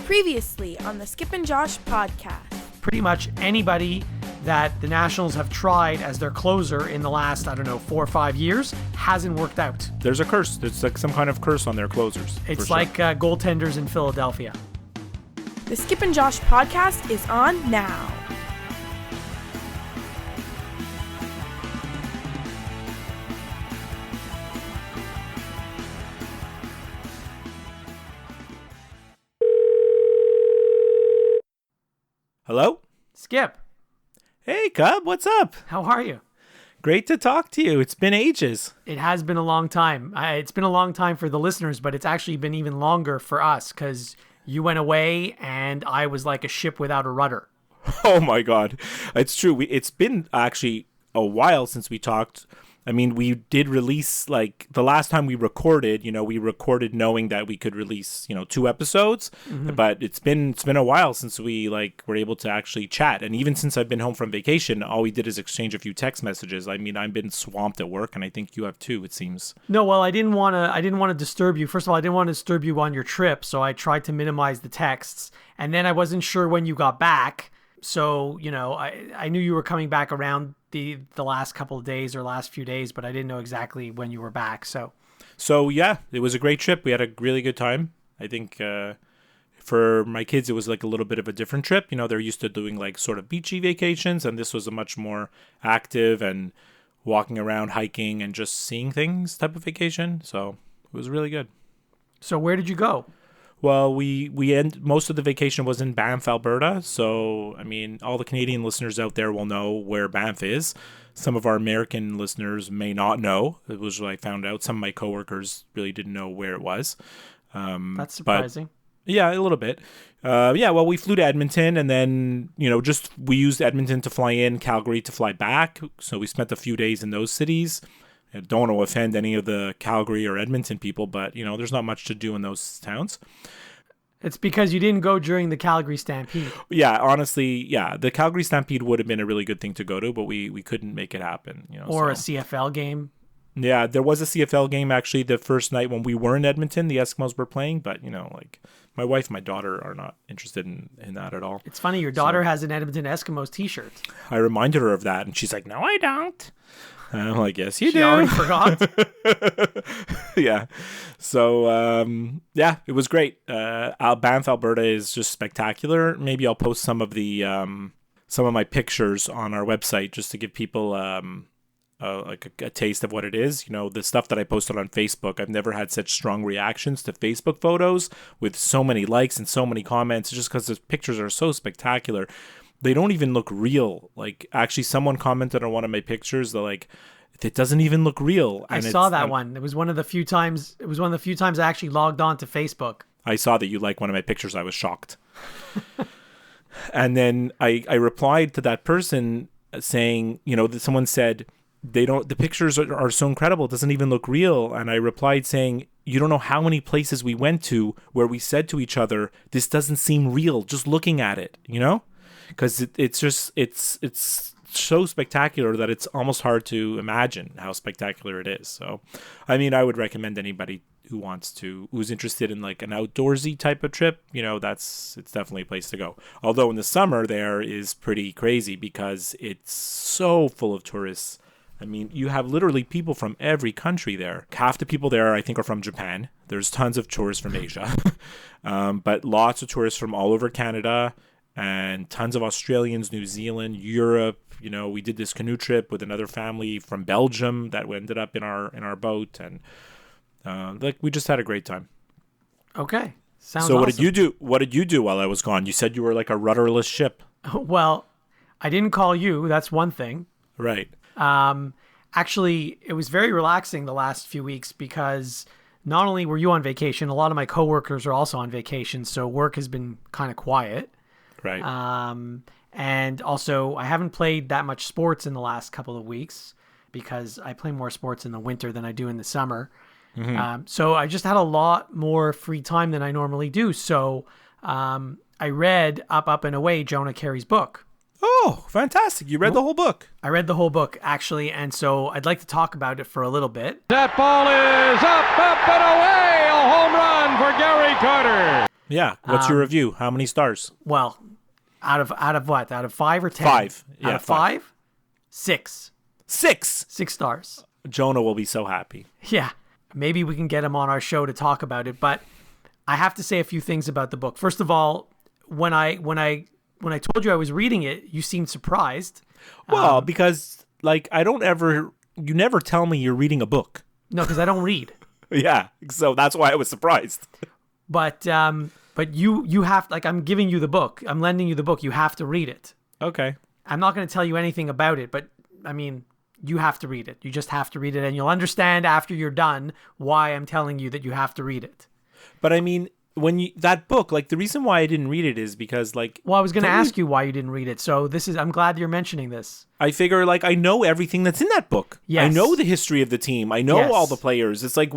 Previously on the Skip and Josh podcast. Pretty much anybody that the Nationals have tried as their closer in the last, 4 or 5 years hasn't worked out. There's a curse. There's like some kind of curse on their closers. It's like goaltenders in Philadelphia. The Skip and Josh podcast is on now. Hello? Skip, Hey, Cub. What's up? how are you? Great to talk to you. It's been ages. It has been a long time. It's been a long time for the listeners, but it's actually been even longer for us because you went away and I was like a ship without a rudder. Oh, my God. It's true. It's been actually a while since we talked. I mean, we did release, like, the last time we recorded, we recorded knowing that we could release, 2 episodes. Mm-hmm. But it's been a while since we, were able to actually chat. And even since I've been home from vacation, all we did is exchange a few text messages. I mean, I've been swamped at work, and I think you have too, it seems. No, well, I didn't want to disturb you. First of all, I didn't want to disturb you on your trip, so I tried to minimize the texts. And then I wasn't sure when you got back. So, I knew you were coming back around the last couple of days or last few days, but I didn't know exactly when you were back. So yeah, it was a great trip. We had a really good time. I think for my kids, it was like a little bit of a different trip. They're used to doing like sort of beachy vacations, and this was a much more active and walking around, hiking, and just seeing things type of vacation. So it was really good. So where did you go? Well, most of the vacation was in Banff, Alberta. So, I mean, all the Canadian listeners out there will know where Banff is. Some of our American listeners may not know. It was what I found out. Some of my coworkers really didn't know where it was. That's surprising. Yeah, a little bit. Well, we flew to Edmonton, and then, we used Edmonton to fly in, Calgary to fly back. So we spent a few days in those cities. I don't want to offend any of the Calgary or Edmonton people, but, there's not much to do in those towns. It's because you didn't go during the Calgary Stampede. Yeah, honestly, the Calgary Stampede would have been a really good thing to go to, but we couldn't make it happen. Or a CFL game. Yeah, there was a CFL game actually the first night when we were in Edmonton. The Eskimos were playing, but, my wife and my daughter are not interested in that at all. It's funny, your daughter has an Edmonton Eskimos t-shirt. I reminded her of that, and she's like, no, I don't. And I'm like, yes, you do. She already forgot. Yeah. So, it was great. Banff, Alberta is just spectacular. Maybe I'll post some of my pictures on our website just to give people a taste of what it is. The stuff that I posted on Facebook, I've never had such strong reactions to Facebook photos with so many likes and so many comments just because the pictures are so spectacular. They don't even look real. Like, actually, someone commented on one of my pictures. They're like, it doesn't even look real. And I saw that one. It was one of the few times. It was one of the few times I actually logged on to Facebook. I saw that you liked one of my pictures. I was shocked. And then I replied to that person saying, that someone said the pictures are so incredible. It doesn't even look real. And I replied saying, you don't know how many places we went to where we said to each other, this doesn't seem real just looking at it, because it's so spectacular that it's almost hard to imagine how spectacular it is. So, I mean, I would recommend anybody who's interested in like an outdoorsy type of trip, it's definitely a place to go. Although in the summer there is pretty crazy because it's so full of tourists. I mean, you have literally people from every country there. Half the people there, I think, are from Japan. There's tons of tourists from Asia, but lots of tourists from all over Canada. And tons of Australians, New Zealand, Europe. We did this canoe trip with another family from Belgium that ended up in our boat, and we just had a great time. Okay, sounds. So awesome. What did you do while I was gone? You said you were like a rudderless ship. Well, I didn't call you. That's one thing. Right. Actually, it was very relaxing the last few weeks because not only were you on vacation, a lot of my coworkers are also on vacation, so work has been kind of quiet. Right. And also, I haven't played that much sports in the last couple of weeks because I play more sports in the winter than I do in the summer. Mm-hmm. So I just had a lot more free time than I normally do. So I read Up, and Away, Jonah Carey's book. Oh, fantastic. You read the whole book. I read the whole book, actually, and so I'd like to talk about it for a little bit. That ball is up, and away! A home run for Gary Carter. Yeah. What's your review? How many stars? Well, out of what? Out of 5 or 10? 5. Yeah, out of 5? 6. 6. 6 stars. Jonah will be so happy. Yeah. Maybe we can get him on our show to talk about it, but I have to say a few things about the book. First of all, when I told you I was reading it, you seemed surprised. Well, because like you never tell me you're reading a book. No, because I don't read. Yeah, so that's why I was surprised. But you have, like, I'm giving you the book. I'm lending you the book. You have to read it. Okay. I'm not going to tell you anything about it, but I mean, you have to read it. You just have to read it, and you'll understand after you're done why I'm telling you that you have to read it. But I mean, that book, like, the reason why I didn't read it is because, like... Well, I was going to ask you why you didn't read it, so I'm glad you're mentioning this. I figure, like, I know everything that's in that book. Yes. I know the history of the team. I know all the players. It's like,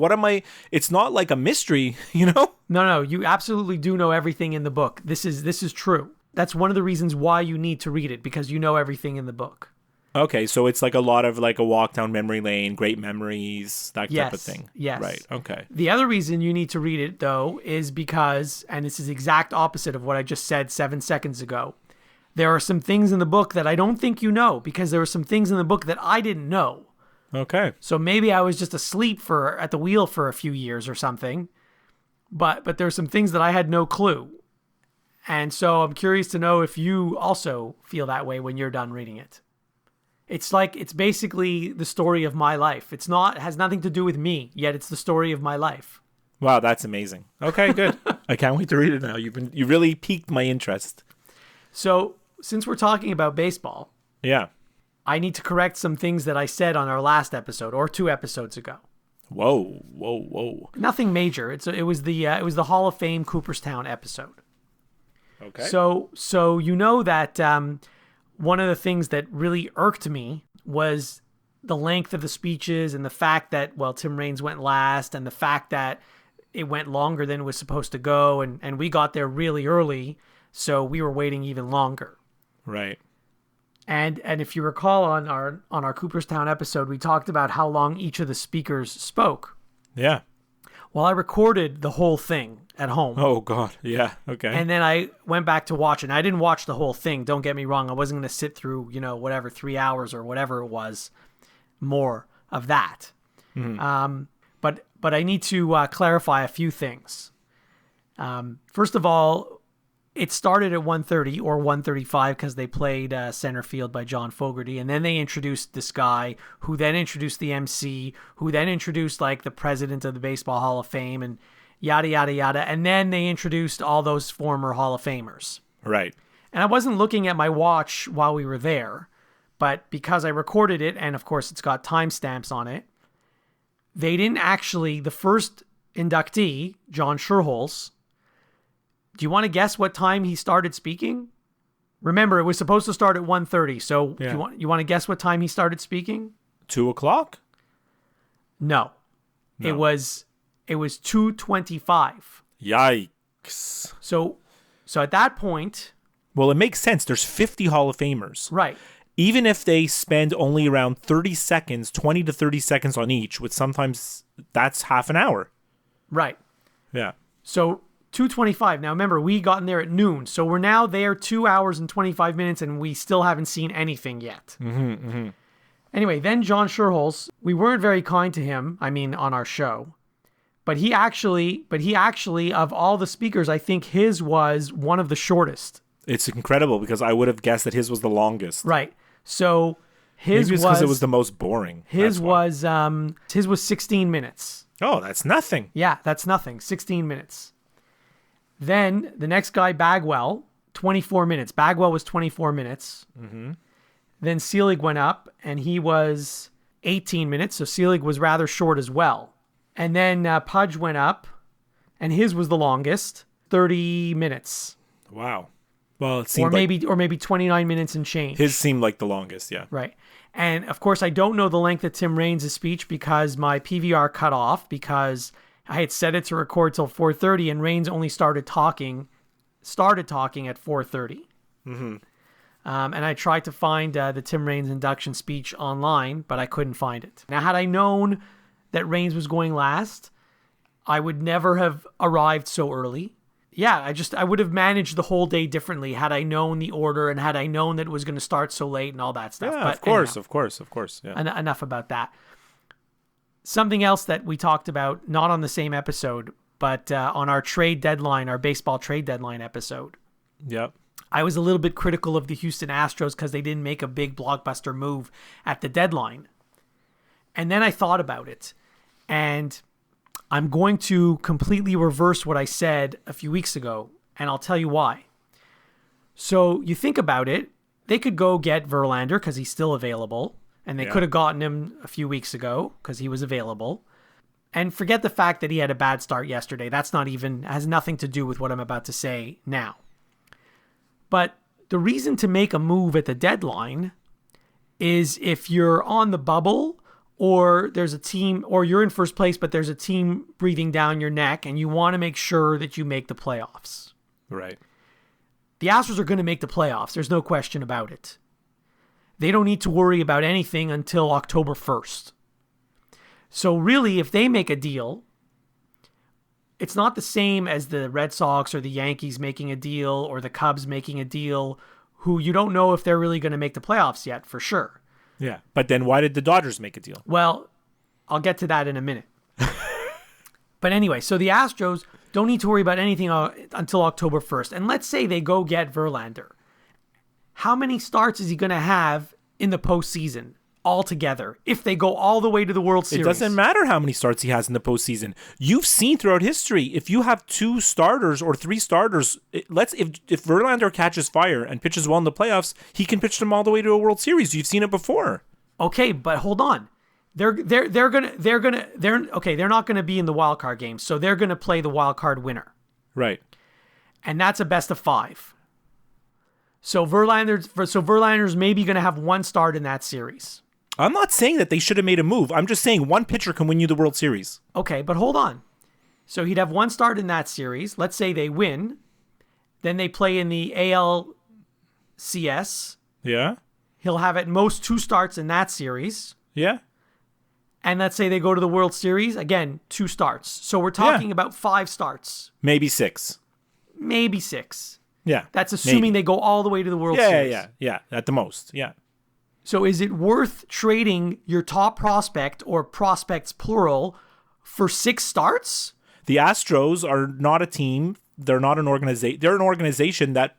it's not like a mystery, you know? No, you absolutely do know everything in the book. This is true. That's one of the reasons why you need to read it, because you know everything in the book. Okay, so it's like a lot of like a walk down memory lane, great memories, that type of thing. Yes. Right, okay. The other reason you need to read it, though, is because, and this is the exact opposite of what I just said 7 seconds ago, there are some things in the book that I don't think you know, because there were some things in the book that I didn't know. Okay. So maybe I was just asleep at the wheel for a few years or something, but there's some things that I had no clue. And so I'm curious to know if you also feel that way when you're done reading it. It's basically the story of my life. It has nothing to do with me, yet it's the story of my life. Wow, that's amazing. Okay, good. I can't wait to read it now. You really piqued my interest. So, since we're talking about baseball, yeah, I need to correct some things that I said on our last episode or 2 episodes ago. Whoa. Nothing major. It was the Hall of Fame Cooperstown episode. Okay. So you know that one of the things that really irked me was the length of the speeches and the fact that, well, Tim Raines went last, and the fact that it went longer than it was supposed to go, and we got there really early, so we were waiting even longer. Right. And if you recall on our Cooperstown episode, we talked about how long each of the speakers spoke. Yeah. Well, I recorded the whole thing at home. Oh, God. Yeah. Okay. And then I went back to watch it. And I didn't watch the whole thing. Don't get me wrong. I wasn't going to sit through, 3 hours or whatever it was, more of that. Mm-hmm. But I need to clarify a few things. First of all, it started at 1:30 or 1:35 because they played Center Field by John Fogerty. And then they introduced this guy who then introduced the MC, who then introduced like the president of the Baseball Hall of Fame and yada, yada, yada. And then they introduced all those former Hall of Famers. Right. And I wasn't looking at my watch while we were there, but because I recorded it, and of course it's got timestamps on it, they didn't actually, the first inductee, John Schuerholz, do you want to guess what time he started speaking? Remember, it was supposed to start at 1:30, so yeah. You want to guess what time he started speaking? 2:00? No. It was 2:25. Yikes. So at that point... Well, it makes sense. There's 50 Hall of Famers. Right. Even if they spend only around 30 seconds, 20 to 30 seconds on each, which sometimes that's half an hour. Right. Yeah. So 2:25. Now remember, we got in there at noon, so we're now there 2 hours and 25 minutes, and we still haven't seen anything yet. Mm-hmm, mm-hmm. Anyway, then John Schuerholz, we weren't very kind to him, on our show. But he actually, of all the speakers, I think his was one of the shortest. It's incredible because I would have guessed that his was the longest. Right. So his was because it was the most boring. His was 16 minutes. Oh, that's nothing. Yeah, that's nothing. 16 minutes. Then the next guy, Bagwell, 24 minutes. Bagwell was 24 minutes. Mm-hmm. Then Selig went up, and he was 18 minutes. So Selig was rather short as well. And then Pudge went up, and his was the longest, 30 minutes. Wow. Well, it seemed or maybe 29 minutes and change. His seemed like the longest, yeah. Right. And of course, I don't know the length of Tim Raines' speech because my PVR cut off because I had set it to record till 4:30, and Raines only started talking at 4:30. Mm-hmm. And I tried to find the Tim Raines induction speech online, but I couldn't find it. Now, had I known that Raines was going last, I would never have arrived so early. yeah, I would have managed the whole day differently had I known the order and had I known that it was going to start so late and all that stuff. Yeah, But of course, anyhow, of course. Yeah. enough about that. Something else that we talked about, not on the same episode, but on our trade deadline, our baseball trade deadline episode. Yep. I was a little bit critical of the Houston Astros because they didn't make a big blockbuster move at the deadline. And then I thought about it, and I'm going to completely reverse what I said a few weeks ago, and I'll tell you why. So you think about it, they could go get Verlander because he's still available, and they could have gotten him a few weeks ago because he was available. And forget the fact that he had a bad start yesterday. That's not even, has nothing to do with what I'm about to say now. But the reason to make a move at the deadline is if you're on the bubble, or there's a team, or you're in first place, but there's a team breathing down your neck and you want to make sure that you make the playoffs. Right. The Astros are going to make the playoffs. There's no question about it. They don't need to worry about anything until October 1st. So really, if they make a deal, it's not the same as the Red Sox or the Yankees making a deal or the Cubs making a deal, who you don't know if they're really going to make the playoffs yet, for sure. Yeah. But then why did the Dodgers make a deal? Well, I'll get to that in a minute. But anyway, so the Astros don't need to worry about anything until October 1st. And let's say they go get Verlander. How many starts is he going to have in the postseason altogether if they go all the way to the World Series? It doesn't matter how many starts he has in the postseason. You've seen throughout history, if you have 2 starters or 3 starters, if Verlander catches fire and pitches well in the playoffs, he can pitch them all the way to a World Series. You've seen it before. Okay, but hold on. They're not gonna be in the wild card game, so they're gonna play the wild card winner. Right. And that's a best of 5. So Verlander's maybe gonna have 1 start in that series. I'm not saying that they should have made a move. I'm just saying one pitcher can win you the World Series. Okay, but hold on. So he'd have 1 start in that series. Let's say they win. Then they play in the ALCS. Yeah. He'll have at most 2 starts in that series. Yeah. And let's say they go to the World Series. Again, 2 starts. So we're talking about 5 starts. Maybe 6. Maybe 6. Yeah. That's assuming they go all the way to the World Series. Yeah. At the most. Yeah. So is it worth trading your top prospect, or prospects plural, for 6 starts? The Astros are not a team. They're not an organization. They're an organization that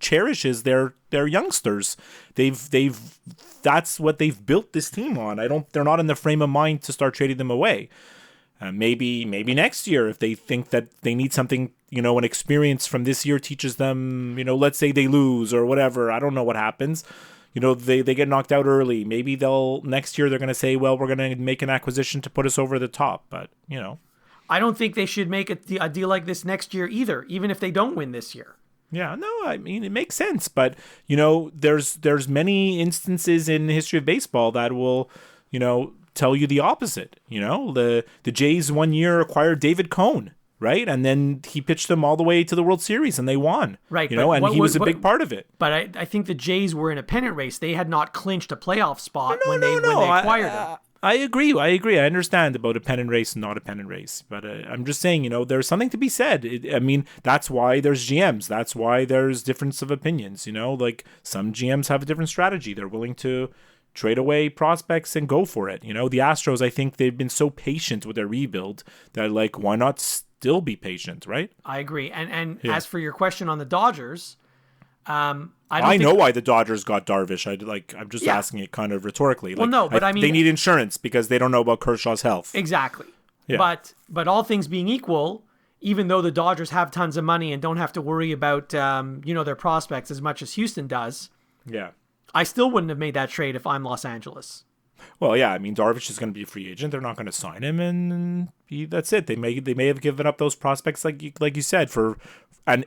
cherishes their youngsters. That's what they've built this team on. They're not in the frame of mind to start trading them away. Maybe next year, if they think that they need something, an experience from this year teaches them, let's say they lose or whatever. I don't know what happens. They get knocked out early. Maybe next year they're going to say, well, we're going to make an acquisition to put us over the top. But, I don't think they should make a deal like this next year either, even if they don't win this year. Yeah, no, I mean, it makes sense. But, there's many instances in the history of baseball that will, tell you the opposite. The Jays one year acquired David Cone. Right. And then he pitched them all the way to the World Series and they won. Right. And he was a big part of it. But I think the Jays were in a pennant race. They had not clinched a playoff spot when they acquired him. I agree. I understand about a pennant race and not a pennant race. But I'm just saying, there's something to be said. That's why there's GMs. That's why there's difference of opinions. Like some GMs have a different strategy. They're willing to trade away prospects and go for it. The Astros, I think they've been so patient with their rebuild that, why not still be patient, right? I agree. And as for your question on the Dodgers, I know why the Dodgers got Darvish. I'm just asking it kind of rhetorically. Well, no, but I mean, they need insurance because they don't know about Kershaw's health. Exactly. Yeah. But all things being equal, even though the Dodgers have tons of money and don't have to worry about their prospects as much as Houston does, yeah, I still wouldn't have made that trade if I'm Los Angeles. Well, yeah, Darvish is going to be a free agent. They're not going to sign him, and that's it. They may have given up those prospects, like you said, for 5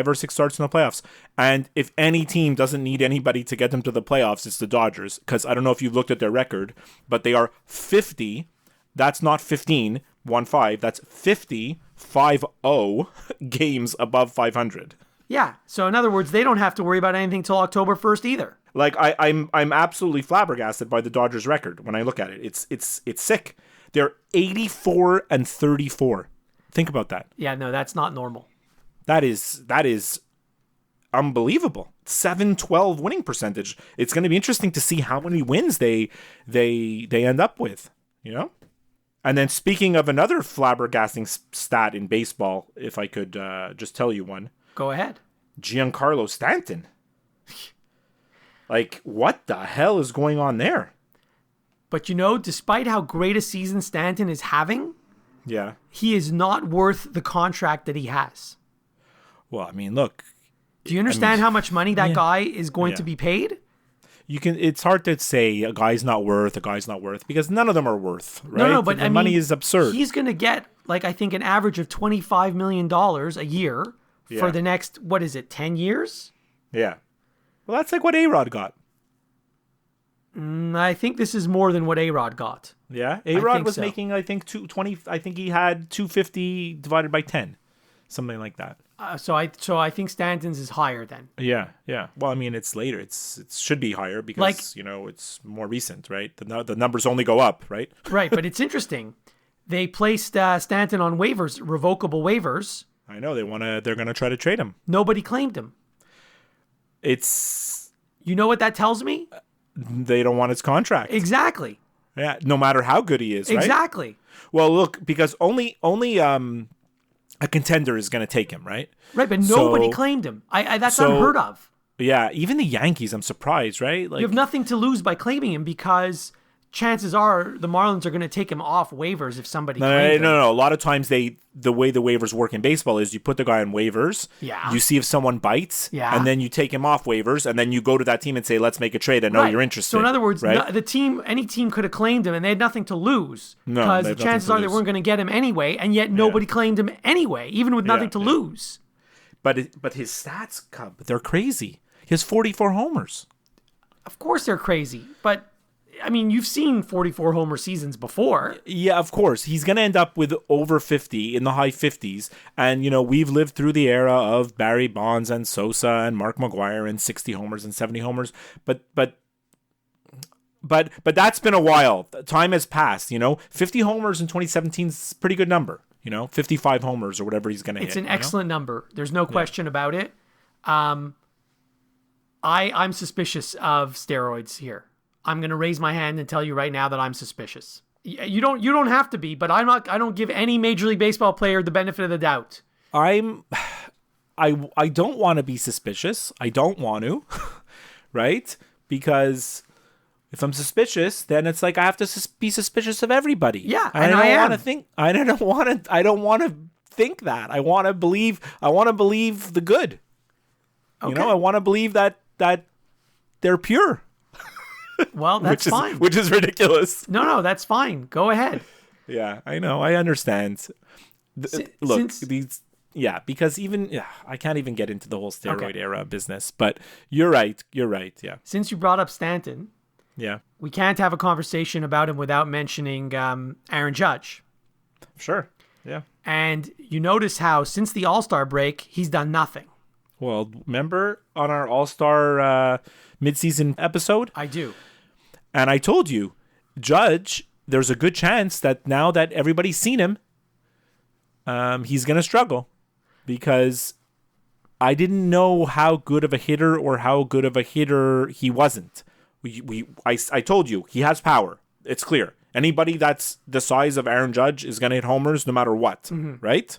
or 6 starts in the playoffs. And if any team doesn't need anybody to get them to the playoffs, it's the Dodgers. Because I don't know if you've looked at their record, but they are 50. That's not 15, 1-5. That's 50, 5-0 games above 500. Yeah. So in other words, they don't have to worry about anything till October 1st either. I'm absolutely flabbergasted by the Dodgers record when I look at it. It's sick. They're 84-34. Think about that. Yeah, no, that's not normal. That is unbelievable. 712 winning percentage. It's going to be interesting to see how many wins they end up with, you know? And then speaking of another flabbergasting stat in baseball, if I could just tell you one. Go ahead. Giancarlo Stanton. Like, what the hell is going on there? But despite how great a season Stanton is having, yeah, he is not worth the contract that he has. Well, I mean, look. Do you understand how much money that guy is going to be paid? It's hard to say a guy's not worth, because none of them are worth, right? No, but money is absurd. He's going to get, I think an average of $25 million a year for the next, 10 years? Yeah. Well, that's like what A-Rod got. I think this is more than what A-Rod got. Yeah? A-Rod was making, I think, 220. I think he had 250 divided by 10. Something like that. So I think Stanton's is higher then. Yeah. Well, I mean, it's later. It should be higher because, it's more recent, right? The numbers only go up, right? Right, but it's interesting. They placed Stanton on waivers, revocable waivers. I know. They're going to try to trade him. Nobody claimed him. You know what that tells me? They don't want his contract. Exactly. Yeah, no matter how good he is, right? Exactly. Well, look, because only a contender is going to take him, right? Right, but nobody claimed him. That's unheard of. Yeah, even the Yankees, I'm surprised, right? You have nothing to lose by claiming him because chances are the Marlins are going to take him off waivers if somebody claims him. No. A lot of times the way the waivers work in baseball is you put the guy on waivers, you see if someone bites, and then you take him off waivers, and then you go to that team and say, let's make a trade. I know you're interested. So in other words, right? any team could have claimed him, and they had nothing to lose because the chances are they weren't going to get him anyway, and yet nobody claimed him anyway, even with nothing to lose. But his stats, they're crazy. He has 44 homers. Of course they're crazy, but I mean, you've seen 44 homer seasons before. Yeah, of course. He's going to end up with over 50 in the high 50s. And, we've lived through the era of Barry Bonds and Sosa and Mark McGwire and 60 homers and 70 homers. But that's been a while. Time has passed, 50 homers in 2017 is a pretty good number, 55 homers or whatever he's going to hit. It's an excellent number. There's no question about it. I'm suspicious of steroids here. I'm going to raise my hand and tell you right now that I'm suspicious. You don't have to be, but I don't give any Major League Baseball player the benefit of the doubt. I don't want to be suspicious. I don't want to, right? Because if I'm suspicious, then it's like I have to be suspicious of everybody. Yeah, and I don't want to think. I don't want to think that. I want to believe. I want to believe the good. Okay. I want to believe that they're pure. Well, that's fine. Which is ridiculous. No, that's fine. Go ahead. Yeah, I know. I understand. Because I can't even get into the whole steroid era business. But you're right. Yeah. Since you brought up Stanton, we can't have a conversation about him without mentioning Aaron Judge. Sure. Yeah. And you notice how since the All-Star break, he's done nothing. Well, remember on our All-Star mid-season episode? I do. And I told you, Judge, there's a good chance that now that everybody's seen him, he's going to struggle because I didn't know how good of a hitter or how good of a hitter he wasn't. I told you, he has power. It's clear. Anybody that's the size of Aaron Judge is going to hit homers no matter what, right?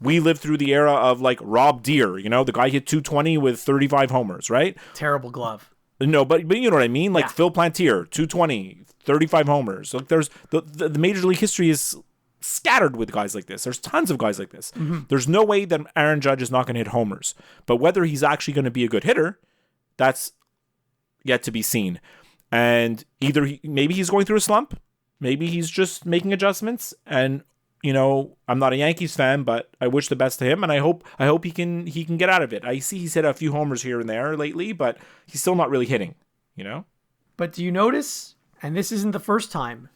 We lived through the era of like Rob Deere, the guy hit 220 with 35 homers, right? Terrible glove. No, but you know what I mean? Like Phil Plantier, 220, 35 homers. Look, there's the Major League history is scattered with guys like this. There's tons of guys like this. There's no way that Aaron Judge is not going to hit homers. But whether he's actually going to be a good hitter, that's yet to be seen. And either maybe he's going through a slump, maybe he's just making adjustments, and I'm not a Yankees fan, but I wish the best to him, and I hope he can get out of it. I see he's hit a few homers here and there lately, but he's still not really hitting, But do you notice, and this isn't the first time,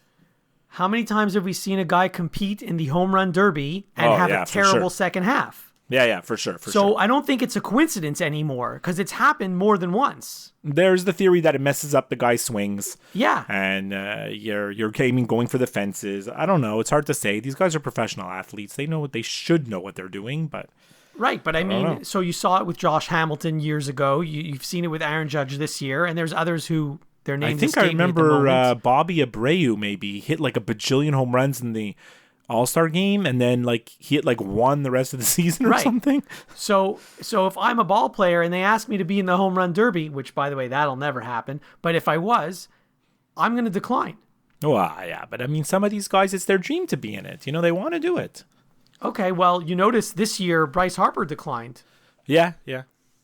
how many times have we seen a guy compete in the home run derby and have a terrible second half? Yeah, for sure. So I don't think it's a coincidence anymore because it's happened more than once. There's the theory that it messes up the guy's swings. Yeah. And you're going for the fences. I don't know. It's hard to say. These guys are professional athletes. They should know what they're doing, but Right, but I don't know. mean, so you saw it with Josh Hamilton years ago. You've seen it with Aaron Judge this year, and there's others who their names. I think I remember Bobby Abreu maybe hit like a bajillion home runs in the All-Star game, and then like he hit like one the rest of the season or Right. something. So if I'm a ball player and they ask me to be in the home run derby, which by the way that'll never happen, but if I was, I'm going to decline. Oh, yeah, but I mean, some of these guys, it's their dream to be in it. You know, they want to do it. Okay, well, you notice this year Bryce Harper declined. Yeah.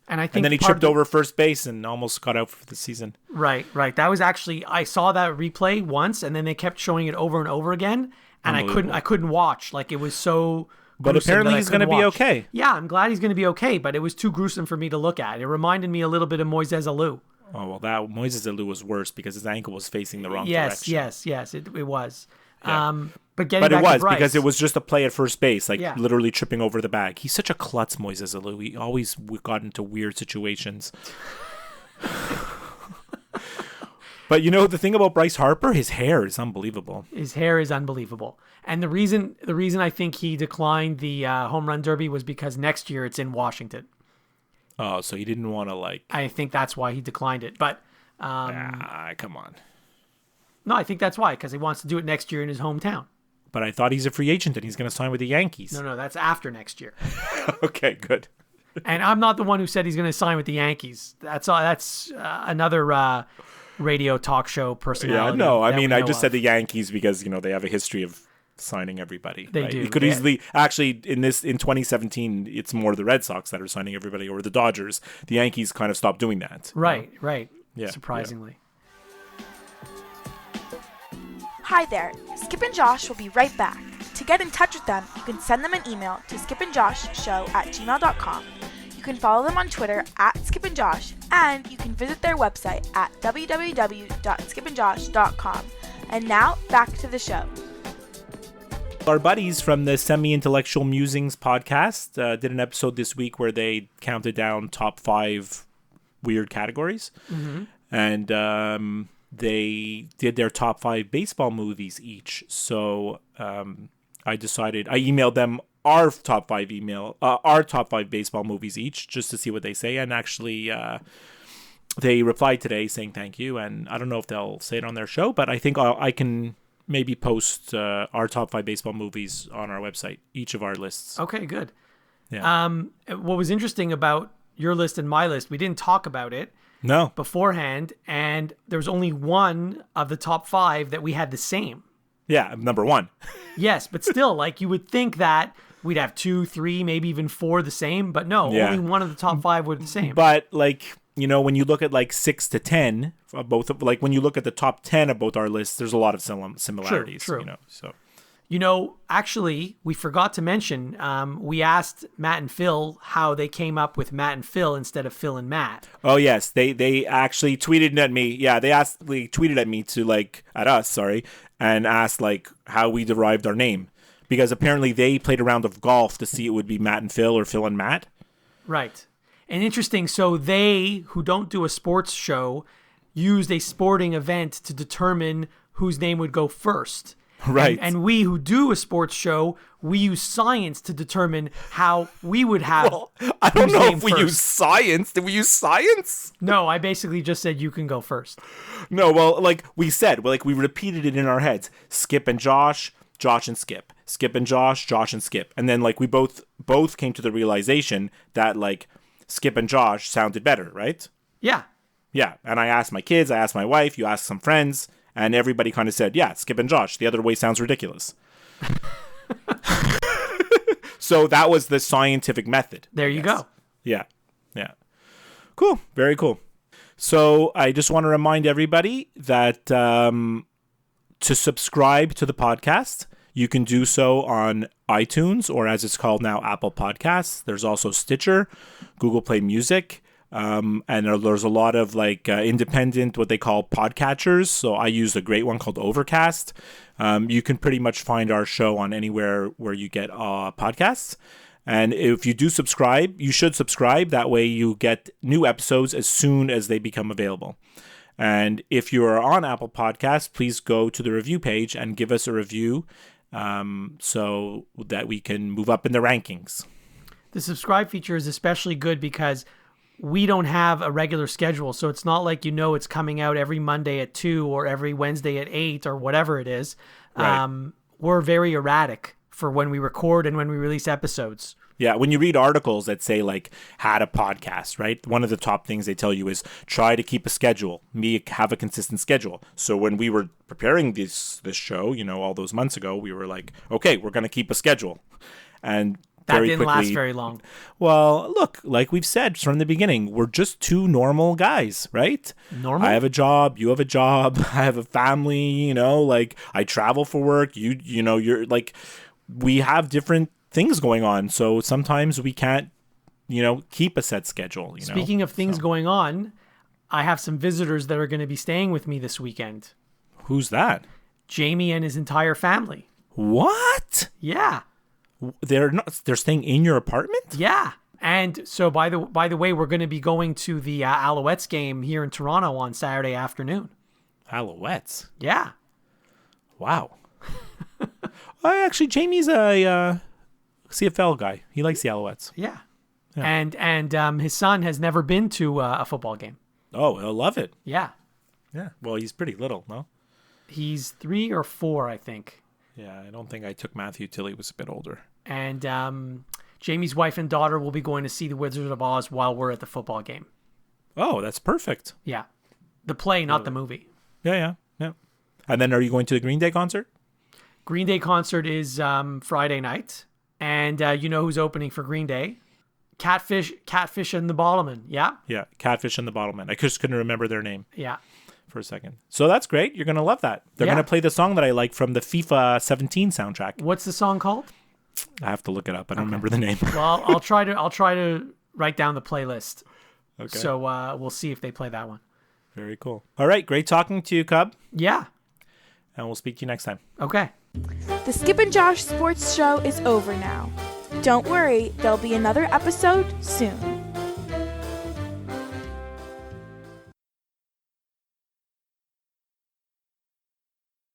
And I think And then he part tripped of over first base and almost got out for the season. Right. That was actually, I saw that replay once, and then they kept showing it over and over again, and I couldn't watch. Like, it was so. But gruesome apparently that I he's going to couldn't be watch. okay. Yeah, I'm glad he's going to be okay, but it was too gruesome for me to look at. It reminded me a little bit of Moises Alou. Oh, well, that Moises Alou was worse because his ankle was facing the wrong direction. Yes, it was. Yeah. But getting But it back was to Bryce, because it was just a play at first base, like Yeah. literally tripping over the bag. He's such a klutz, Moises Alou. He always got into weird situations. But you know, the thing about Bryce Harper, his hair is unbelievable. His hair is unbelievable. And the reason I think he declined the home run derby was because next year it's in Washington. Oh, so he didn't want to like... I think that's why he declined it. But come on. no, I think that's why, because he wants to do it next year in his hometown. But I thought he's a free agent and he's going to sign with the Yankees. No, that's after next year. Okay, good. And I'm not the one who said he's going to sign with the Yankees. That's another radio talk show personality. Yeah, no, I that mean, we I know just of. said the Yankees because, you know, they have a history of signing everybody. They right? do. You could easily, actually, in 2017, it's more the Red Sox that are signing everybody, or the Dodgers. The Yankees kind of stopped doing that. Right. Yeah, Hi Surprisingly. there, Skip and Josh will be right back. To get in touch with them, you can send them an email to skipandjoshshow@gmail.com. You can follow them on Twitter @skipandjosh, and you can visit their website at www.skipandjosh.com. And now, back to the show. Our buddies from the Semi-Intellectual Musings podcast did an episode this week where they counted down top 5 weird categories. Mm-hmm. And they did their top 5 baseball movies each. So I emailed them our top 5 baseball movies each, just to see what they say. And actually, they replied today saying thank you. And I don't know if they'll say it on their show, but I think I can maybe post our top 5 baseball movies on our website, each of our lists. Okay, good. Yeah. What was interesting about your list and my list, we didn't talk about it No. beforehand, and there was only one of the top 5 that we had the same. Yeah, number 1. Yes, but still, like, you would think that we'd have 2, 3, maybe even 4 the same, but no, Yeah. only one of the top 5 were the same. But like, you know, when you look at like 6 to 10, like when you look at the top 10 of both our lists, there's a lot of similarities. True. You know, so You know, actually, we forgot to mention, we asked Matt and Phil how they came up with Matt and Phil instead of Phil and Matt. oh yes, they actually tweeted at me. Yeah, they tweeted at me at us, and asked like how we derived our name, because apparently they played a round of golf to see it would be Matt and Phil or Phil and Matt. Right. And interesting, so they, who don't do a sports show, used a sporting event to determine whose name would go first. Right. And we who do a sports show, we use science to determine how we would have. Well, I don't whose know name if we first. use science. Did we use science? No, I basically just said you can go first. No, well, like we said, we repeated it in our heads. Skip and Josh, Josh and Skip. Skip and Josh, Josh and Skip. And then like we both came to the realization that like Skip and Josh sounded better, right? Yeah. Yeah. And I asked my kids, I asked my wife, you asked some friends, and everybody kind of said, yeah, Skip and Josh. The other way sounds ridiculous. So that was the scientific method. There you go. Yeah. Yeah. Cool. Very cool. So I just want to remind everybody that to subscribe to the podcast, you can do so on iTunes, or as it's called now, Apple Podcasts. There's also Stitcher, Google Play Music, and there's a lot of like independent, what they call podcatchers. So I use a great one called Overcast. You can pretty much find our show on anywhere where you get podcasts. And if you do subscribe, you should subscribe. That way you get new episodes as soon as they become available. And if you are on Apple Podcasts, please go to the review page and give us a review so that we can move up in the rankings. The subscribe feature is especially good because we don't have a regular schedule. So it's not like, it's coming out every Monday at 2 or every Wednesday at 8 or whatever it is. Right. We're very erratic for when we record and when we release episodes. Yeah, when you read articles that say like had a podcast, right? One of the top things they tell you is try to keep a schedule, have a consistent schedule. So when we were preparing this show, all those months ago, we were like, okay, we're going to keep a schedule. And that didn't last very long. Well, look, like we've said from the beginning, we're just two normal guys, right? Normal? I have a job, you have a job, I have a family, like I travel for work, you're like, we have different things going on, so sometimes we can't keep a set schedule. Speaking of things going on, I have some visitors that are going to be staying with me this weekend. Who's that? Jamie and his entire family. What? Yeah. They're staying in your apartment? Yeah. And so by the way, we're going to be going to the Alouettes game here in Toronto on Saturday afternoon. Alouettes? Yeah. Wow. Actually, Jamie's a CFL guy. He likes the Alouettes. Yeah. And his son has never been to a football game. Oh, he'll love it. Yeah. Yeah. Well, he's pretty little, no? He's 3 or 4, I think. Yeah, I don't think I took Matthew till he was a bit older. And Jamie's wife and daughter will be going to see the Wizard of Oz while we're at the football game. Oh, that's perfect. Yeah. The play, not the movie. Yeah. And then are you going to the Green Day concert? Green Day concert is Friday night. And you know who's opening for Green Day? Catfish and the Bottlemen. Yeah? Yeah, Catfish and the Bottlemen. I just couldn't remember their name. Yeah. For a second. So that's great. You're going to love that. They're going to play the song that I like from the FIFA 17 soundtrack. What's the song called? I have to look it up. I don't remember the name. Well, I'll try to write down the playlist. Okay. So we'll see if they play that one. Very cool. All right. Great talking to you, Cub. Yeah. And we'll speak to you next time. Okay. The Skip and Josh Sports Show is over now. Don't worry, there'll be another episode soon.